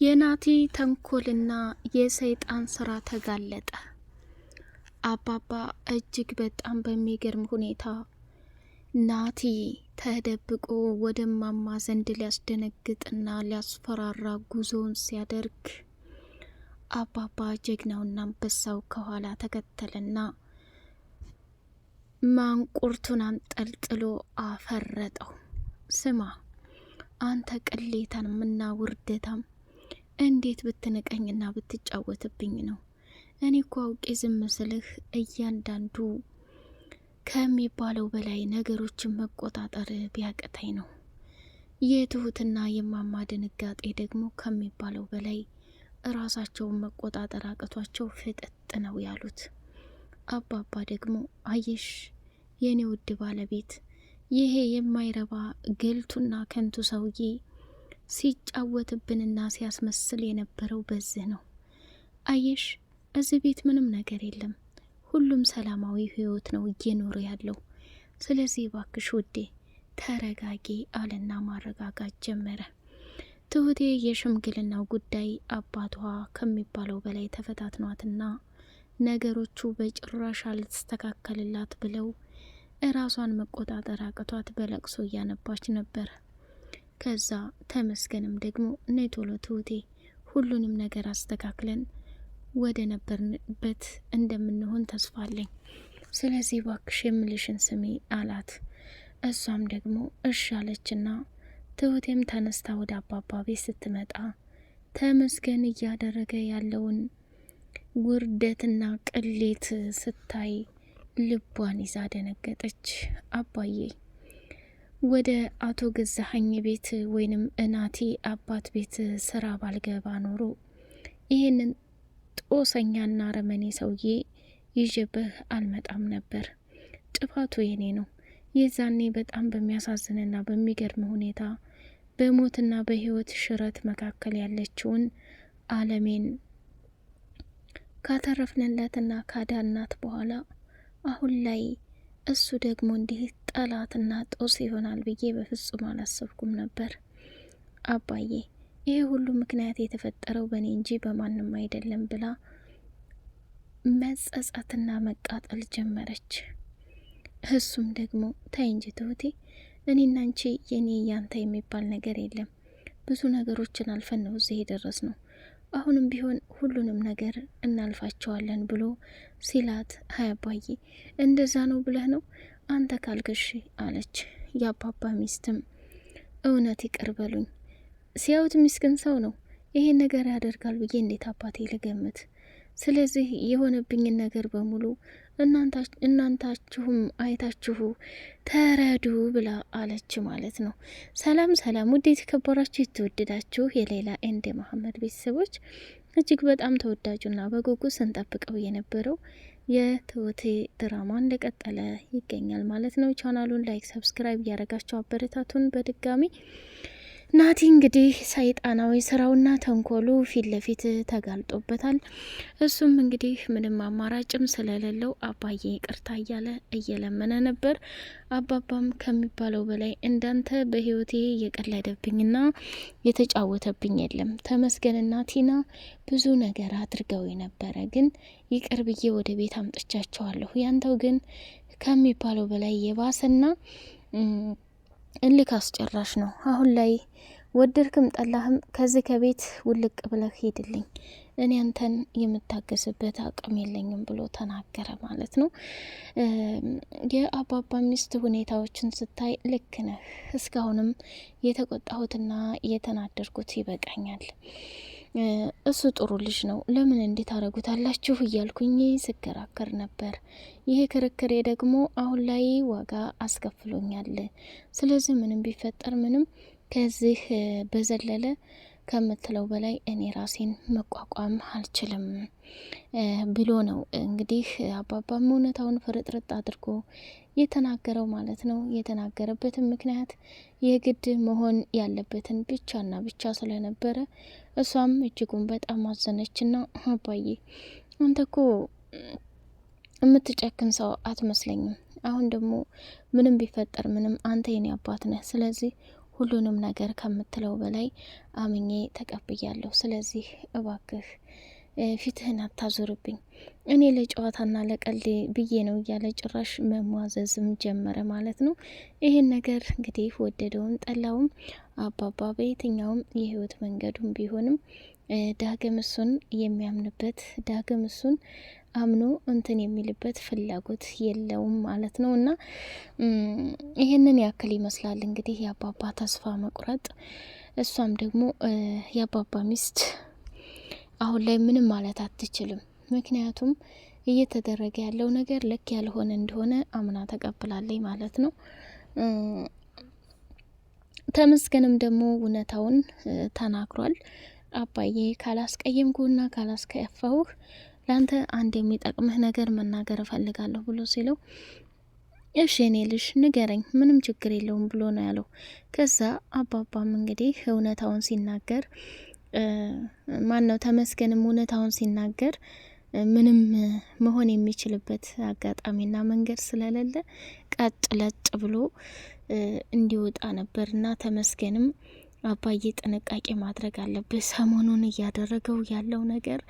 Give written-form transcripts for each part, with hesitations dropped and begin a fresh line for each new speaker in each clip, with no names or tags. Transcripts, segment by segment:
የናቲ ተንኮልና የሰይጣን ስራ ተጋለጠ። አባባ እጅግ በጣም በሚገርም ሁኔታ ናቲ ተደብቆ ወደ ማማ ዘንድ ሊያስደነግጥና ሊያስፈራራ ጉዞውን ሲያደርግ አባባ ጀግናውና አንበሳው ከኋላ ተከተለና ማንቁርቱን አንጠልጥሎ አፈረጠው። ስማ አንተ ቅሌታምና ውርደታም፣ እንዴት ብትንቀኝና ብትጫወትብኝ ነው? እኔ እኮ አውቄ ዝም ስልህ እያንዳንዱ ከሚባለው በላይ ነገሮችን መቆጣጠር ቢያቅተኝ ነው። የትሁትና የማማ ድንጋጤ ደግሞ ከሚባለው በላይ ራሳቸውን መቆጣጠር አቅቷቸው ፍጥጥ ነው ያሉት። አባባ ደግሞ አየሽ የኔ ውድ ባለቤት፣ ይሄ የማይረባ ገልቱና ከንቱ ሰውዬ ሲጫወትብንና ሲያስመስል የነበረው በዚህ ነው። አየሽ እዚህ ቤት ምንም ነገር የለም፣ ሁሉም ሰላማዊ ህይወት ነው እየኖረ ያለው። ስለዚህ ባክሽ ውዴ ተረጋጊ አለና ማረጋጋት ጀመረ። ትሁቴ የሽምግልናው ጉዳይ አባቷ ከሚባለው በላይ ተፈታትኗትና ነገሮቹ በጭራሽ አልተስተካከልላት ብለው እራሷን መቆጣጠር አቅቷት በለቅሶ እያነባች ነበር። ከዛ ተመስገንም ደግሞ ነይ ቶሎ ትሁቴ፣ ሁሉንም ነገር አስተካክለን ወደ ነበርንበት እንደምንሆን ተስፋለኝ። ስለዚህ ባክሽ የምልሽን ስሚ አላት። እሷም ደግሞ እሺ አለችና ትሁቴም ተነስታ ወደ አባባ ቤት ስትመጣ ተመስገን እያደረገ ያለውን ውርደትና ቅሌት ስታይ ልቧን ይዛ ደነገጠች። አባዬ ወደ አቶ ገዛኸኝ ቤት ወይንም እናቲ አባት ቤት ስራ ባልገባ ኖሮ ይህንን ጦሰኛና ረመኔ ሰውዬ ይዤብህ አልመጣም ነበር። ጥፋቱ የኔ ነው። የዛኔ በጣም በሚያሳዝንና በሚገርም ሁኔታ በሞትና በህይወት ሽረት መካከል ያለችውን አለሜን ካተረፍንለትና ካዳናት በኋላ አሁን ላይ እሱ ደግሞ እንዲህ ጠላትና ጦስ ይሆናል ብዬ በፍጹም አላሰብኩም ነበር። አባዬ ይሄ ሁሉ ምክንያት የተፈጠረው በእኔ እንጂ በማንም አይደለም ብላ መጸጸትና መቃጠል ጀመረች። እሱም ደግሞ ተይ እንጂ ትሁቴ፣ እኔና አንቺ የኔ ያንተ የሚባል ነገር የለም። ብዙ ነገሮችን አልፈን ነው እዚህ የደረስ ነው። አሁንም ቢሆን ሁሉንም ነገር እናልፋቸዋለን ብሎ ሲላት፣ ሀይ አባዬ እንደዛ ነው ብለህ ነው አንተ ካልገሽ አለች። የአባባ ሚስትም እውነት ይቅር በሉኝ፣ ሲያዩት ሚስኪን ሰው ነው፣ ይሄን ነገር ያደርጋል ብዬ እንዴት አባቴ ልገምት? ስለዚህ የሆነብኝን ነገር በሙሉ እናንታችሁም አይታችሁ ተረዱ ብላ አለች ማለት ነው። ሰላም ሰላም፣ ውድ የተከበራችሁ የተወደዳችሁ የሌላ ኤንድ መሐመድ ቤተሰቦች፣ እጅግ በጣም ተወዳጁና በጉጉት ስንጠብቀው የነበረው የትሁቴ ድራማ እንደቀጠለ ይገኛል ማለት ነው። ቻናሉን ላይክ፣ ሰብስክራይብ እያደረጋችሁ አበረታቱን። በድጋሚ ናቲ እንግዲህ ሰይጣናዊ ስራውና ተንኮሉ ፊት ለፊት ተጋልጦበታል። እሱም እንግዲህ ምንም አማራጭም ስለሌለው አባዬ ይቅርታ እያለ እየለመነ ነበር። አባባም ከሚባለው በላይ እንዳንተ በህይወቴ የቀለደብኝና የተጫወተብኝ የለም። ተመስገንና ቲና ብዙ ነገር አድርገው ነበረ፣ ግን ይቅር ብዬ ወደ ቤት አምጥቻቸዋለሁ። ያንተው ግን ከሚባለው በላይ የባሰና እልክ አስጨራሽ ነው። አሁን ላይ ወደድክም ጠላህም ከዚህ ከቤት ውልቅ ብለህ ሂድልኝ፣ እኔ አንተን የምታገስበት አቅም የለኝም ብሎ ተናገረ ማለት ነው። የአባባ ሚስት ሁኔታዎችን ስታይ ልክ ነህ፣ እስካሁንም የተቆጣሁትና የተናደርኩት ይበቃኛል። እሱ ጥሩ ልጅ ነው፣ ለምን እንዴት አረጉታላችሁ እያልኩኝ ስከራከር ነበር። ይሄ ክርክሬ ደግሞ አሁን ላይ ዋጋ አስከፍሎኛል። ስለዚህ ምንም ቢፈጠር ምንም ከዚህ በዘለለ ከምትለው በላይ እኔ ራሴን መቋቋም አልችልም ብሎ ነው እንግዲህ አባባም እውነታውን ፍርጥርጥ አድርጎ የተናገረው ማለት ነው። የተናገረበትን ምክንያት የግድ መሆን ያለበትን ብቻና ብቻ ስለነበረ እሷም እጅጉን በጣም አዘነችና አባዬ አንተ እኮ የምትጨክን ሰው አትመስለኝም። አሁን ደግሞ ምንም ቢፈጠር ምንም አንተ የኔ አባት ነህ። ስለዚህ ሁሉንም ነገር ከምትለው በላይ አምኜ ተቀብያለሁ። ስለዚህ እባክህ ፊትህን አታዞርብኝ፣ እኔ ለጨዋታና ለቀልድ ብዬ ነው እያለ ጭራሽ መሟዘዝም ጀመረ ማለት ነው። ይህን ነገር እንግዲህ ወደደውም ጠላውም አባባ በየትኛውም የህይወት መንገዱም ቢሆንም ዳግም እሱን የሚያምንበት ዳግም እሱን አምኖ እንትን የሚልበት ፍላጎት የለውም ማለት ነው። እና ይህንን ያክል ይመስላል እንግዲህ የአባባ ተስፋ መቁረጥ። እሷም ደግሞ የአባባ ሚስት አሁን ላይ ምንም ማለት አትችልም። ምክንያቱም እየተደረገ ያለው ነገር ልክ ያልሆነ እንደሆነ አምና ተቀብላለች ማለት ነው። ተመስገንም ደግሞ እውነታውን ተናግሯል። አባዬ ካላስቀየምኩና ካላስከፋሁህ ላንተ አንድ የሚጠቅምህ ነገር መናገር እፈልጋለሁ ብሎ ሲለው እሺ እኔ ልሽ ንገረኝ፣ ምንም ችግር የለውም ብሎ ነው ያለው። ከዛ አባባም እንግዲህ እውነታውን ሲናገር ማነው ተመስገንም እውነታውን ሲናገር ምንም መሆን የሚችልበት አጋጣሚና መንገድ ስለሌለ ቀጥ ለጥ ብሎ እንዲወጣ ነበርና ተመስገንም አባዬ ጥንቃቄ ማድረግ አለብህ፣ ሰሞኑን እያደረገው ያለው ነገር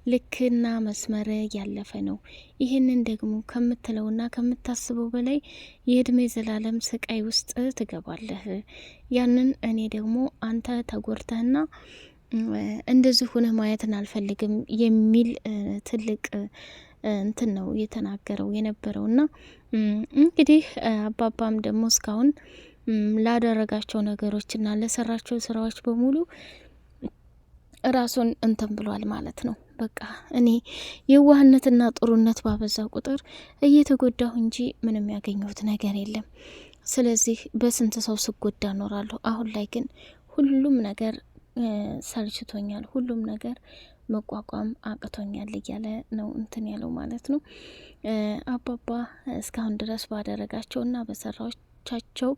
ልክና መስመር ያለፈ ነው። ይህንን ደግሞ ከምትለውና ከምታስበው በላይ የእድሜ ዘላለም ስቃይ ውስጥ ትገባለህ። ያንን እኔ ደግሞ አንተ ተጎርተህና እንደዚህ ሆነ ማየትን አልፈልግም የሚል ትልቅ እንትን ነው የተናገረው የነበረውና እንግዲህ አባባም ደግሞ እስካሁን ላደረጋቸው ነገሮችና ለሰራቸው ስራዎች በሙሉ ራሱን እንትን ብሏል ማለት ነው። በቃ እኔ የዋህነትና ጥሩነት ባበዛ ቁጥር እየተጎዳሁ እንጂ ምንም ያገኘሁት ነገር የለም። ስለዚህ በስንት ሰው ስጎዳ እኖራለሁ። አሁን ላይ ግን ሁሉም ነገር ሰልችቶኛል፣ ሁሉም ነገር መቋቋም አቅቶኛል እያለ ነው እንትን ያለው ማለት ነው። አባባ እስካሁን ድረስ ባደረጋቸውና በሰራዎቻቸው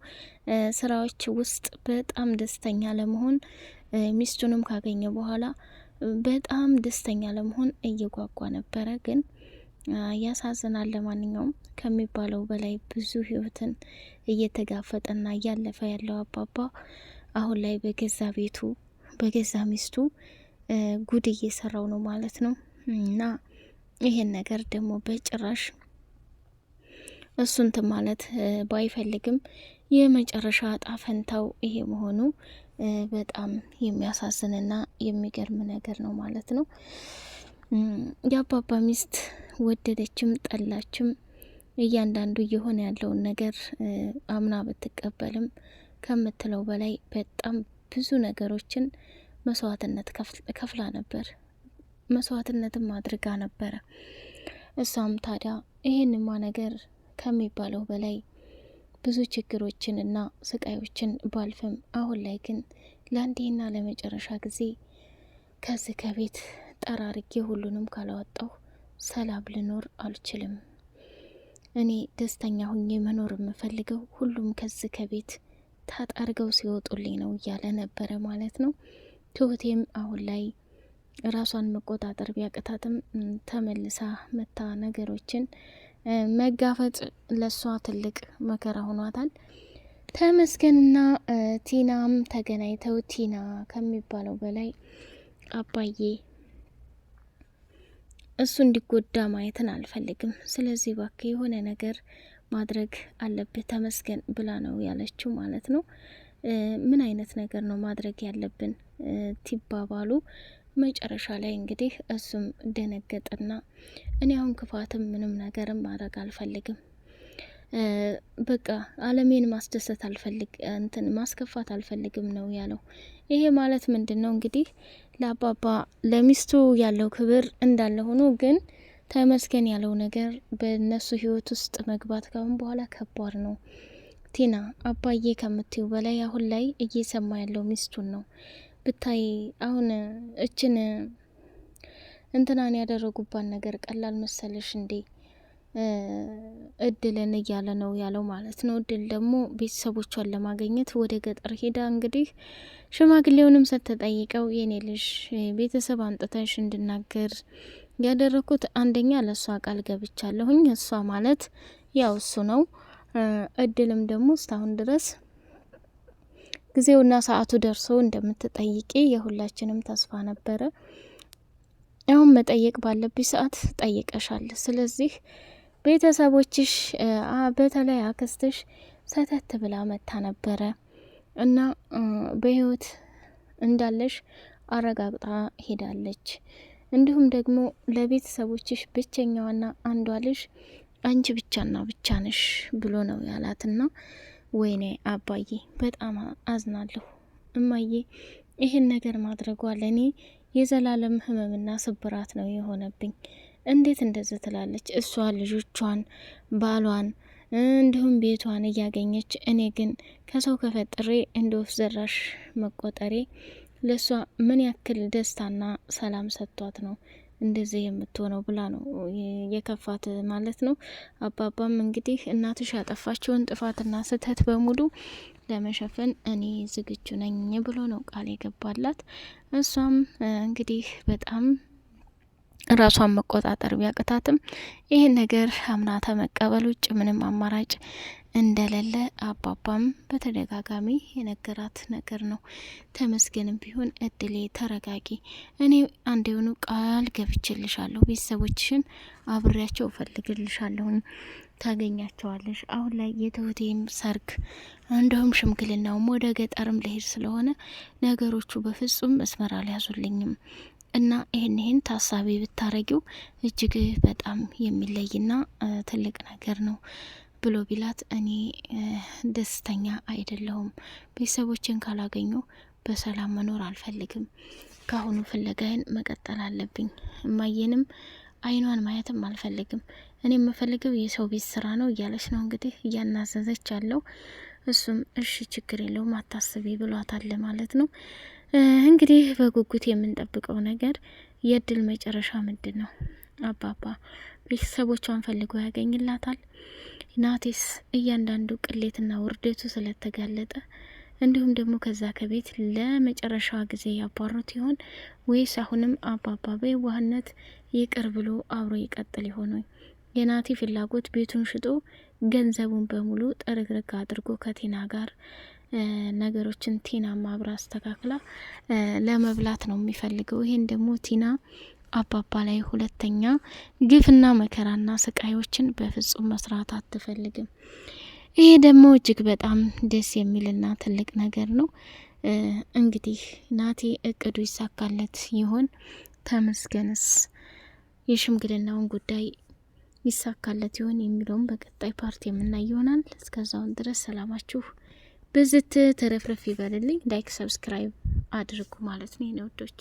ስራዎች ውስጥ በጣም ደስተኛ ለመሆን ሚስቱንም ካገኘ በኋላ በጣም ደስተኛ ለመሆን እየጓጓ ነበረ። ግን ያሳዝናል። ለማንኛውም ከሚባለው በላይ ብዙ ህይወትን እየተጋፈጠና እያለፈ ያለው አባባ አሁን ላይ በገዛ ቤቱ በገዛ ሚስቱ ጉድ እየሰራው ነው ማለት ነው። እና ይሄን ነገር ደግሞ በጭራሽ እሱንት ማለት ባይፈልግም የመጨረሻ እጣ ፈንታው ይሄ መሆኑ በጣም የሚያሳዝንና የሚገርም ነገር ነው ማለት ነው። የአባባ ሚስት ወደደችም ጠላችም እያንዳንዱ እየሆነ ያለውን ነገር አምና ብትቀበልም ከምትለው በላይ በጣም ብዙ ነገሮችን መስዋዕትነት ከፍላ ነበር፣ መስዋዕትነትም አድርጋ ነበረ። እሷም ታዲያ ይህንማ ነገር ከሚባለው በላይ ብዙ ችግሮችንና ስቃዮችን ባልፍም አሁን ላይ ግን ለአንዴና ለመጨረሻ ጊዜ ከዚህ ከቤት ጠራርጌ ሁሉንም ካላወጣሁ ሰላም ልኖር አልችልም። እኔ ደስተኛ ሁኜ መኖር የምፈልገው ሁሉም ከዚህ ከቤት ታጠርገው ሲወጡልኝ ነው እያለ ነበረ ማለት ነው። ትሁቴም አሁን ላይ ራሷን መቆጣጠር ቢያቅታትም ተመልሳ መታ ነገሮችን መጋፈጥ ለሷ ትልቅ መከራ ሆኗታል። ተመስገንና ቲናም ተገናኝተው ቲና ከሚባለው በላይ አባዬ እሱ እንዲጎዳ ማየትን አልፈልግም፣ ስለዚህ ባክህ የሆነ ነገር ማድረግ አለብህ ተመስገን ብላ ነው ያለችው ማለት ነው። ምን አይነት ነገር ነው ማድረግ ያለብን ትባባሉ። መጨረሻ ላይ እንግዲህ እሱም ደነገጠና እኔ አሁን ክፋትም ምንም ነገርም ማድረግ አልፈልግም፣ በቃ አለሜን ማስደሰት እንትን ማስከፋት አልፈልግም ነው ያለው። ይሄ ማለት ምንድን ነው እንግዲህ ለአባባ ለሚስቱ ያለው ክብር እንዳለ ሆኖ ግን ተመስገን ያለው ነገር በእነሱ ህይወት ውስጥ መግባት ካሁን በኋላ ከባድ ነው። ቲና አባዬ ከምትዩ በላይ አሁን ላይ እየሰማ ያለው ሚስቱን ነው። ብታይ አሁን እችን እንትናን ያደረጉባት ነገር ቀላል መሰለሽ እንዴ? እድልን እያለ ነው ያለው ማለት ነው። እድል ደግሞ ቤተሰቦቿን ለማግኘት ወደ ገጠር ሄዳ እንግዲህ ሽማግሌውንም ስትጠይቀው የኔ ልጅ ቤተሰብ አንጥተሽ እንድናገር ያደረኩት አንደኛ ለእሷ ቃል ገብቻለሁኝ፣ እሷ ማለት ያው እሱ ነው። እድልም ደግሞ እስካሁን ድረስ ጊዜውና ሰዓቱ ደርሶ እንደምትጠይቂ የሁላችንም ተስፋ ነበረ። አሁን መጠየቅ ባለብሽ ሰዓት ጠይቀሻል። ስለዚህ ቤተሰቦችሽ በተለይ አክስትሽ ሰተት ብላ መታ ነበረ እና በህይወት እንዳለሽ አረጋግጣ ሄዳለች። እንዲሁም ደግሞ ለቤተሰቦችሽ ብቸኛዋና አንዷ ልጅ አንቺ ብቻና ብቻ ነሽ ብሎ ነው ያላትና ወይኔ አባዬ በጣም አዝናለሁ። እማዬ ይህን ነገር ማድረጓ ለእኔ የዘላለም ህመምና ስብራት ነው የሆነብኝ። እንዴት እንደዚህ ትላለች? እሷ ልጆቿን፣ ባሏን እንዲሁም ቤቷን እያገኘች እኔ ግን ከሰው ከፈጥሬ እንደ ወፍ ዘራሽ መቆጠሬ ለሷ ምን ያክል ደስታና ሰላም ሰጥቷት ነው እንደዚህ የምትሆነው ብላ ነው የከፋት ማለት ነው። አባባም እንግዲህ እናትሽ ያጠፋችውን ጥፋትና ስህተት በሙሉ ለመሸፈን እኔ ዝግጁ ነኝ ብሎ ነው ቃል የገባላት። እሷም እንግዲህ በጣም ራሷን መቆጣጠር ቢያቅታትም ይህን ነገር አምናተ መቀበል ውጭ ምንም አማራጭ እንደሌለ አባባም በተደጋጋሚ የነገራት ነገር ነው። ተመስገንም ቢሆን እድሌ ተረጋጊ፣ እኔ አንዴውኑ ቃል ገብችልሻለሁ፣ ቤተሰቦችሽን አብሬያቸው እፈልግልሻለሁኝ፣ ታገኛቸዋለሽ። አሁን ላይ የትሁቴም ሰርግ እንደውም ሽምግልናውም ወደ ገጠርም ልሄድ ስለሆነ ነገሮቹ በፍጹም መስመር አልያዙልኝም እና ይህን ታሳቢ ብታረጊው እጅግ በጣም የሚለይና ትልቅ ነገር ነው ብሎ ቢላት እኔ ደስተኛ አይደለሁም። ቤተሰቦችን ካላገኙ በሰላም መኖር አልፈልግም። ካሁኑ ፍለጋዬን መቀጠል አለብኝ። እማዬንም አይኗን ማየትም አልፈልግም። እኔ የምፈልገው የሰው ቤት ስራ ነው እያለች ነው እንግዲህ እያናዘዘች ያለው። እሱም እሺ ችግር የለውም አታስቢ ብሏታል ማለት ነው። እንግዲህ በጉጉት የምንጠብቀው ነገር የእድል መጨረሻ ምንድን ነው? አባባ ቤተሰቦቿን ፈልጎ ያገኝላታል? ናቴስ እያንዳንዱ ቅሌትና ውርደቱ ስለተጋለጠ እንዲሁም ደግሞ ከዛ ከቤት ለመጨረሻ ጊዜ ያባሩት ይሆን ወይስ አሁንም አባባ በየዋህነት ይቅር ብሎ አብሮ ይቀጥል ይሆን? የናቲ ፍላጎት ቤቱን ሽጦ ገንዘቡን በሙሉ ጥርግርግ አድርጎ ከቲና ጋር ነገሮችን ቲና ማብራ አስተካክላ ለመብላት ነው የሚፈልገው። ይሄን ደግሞ ቲና አባባ ላይ ሁለተኛ ግፍና መከራና ስቃዮችን በፍጹም መስራት አትፈልግም። ይሄ ደግሞ እጅግ በጣም ደስ የሚልና ትልቅ ነገር ነው። እንግዲህ ናቲ እቅዱ ይሳካለት ይሆን? ተመስገንስ የሽምግልናውን ጉዳይ ይሳካለት ይሆን የሚለውም በቀጣይ ፓርቲ የምናይ ይሆናል። እስከዛውን ድረስ ሰላማችሁ ብዝት ተረፍረፍ ይበልልኝ። ላይክ ሰብስክራይብ አድርጉ ማለት ነው የኔ ወዶች።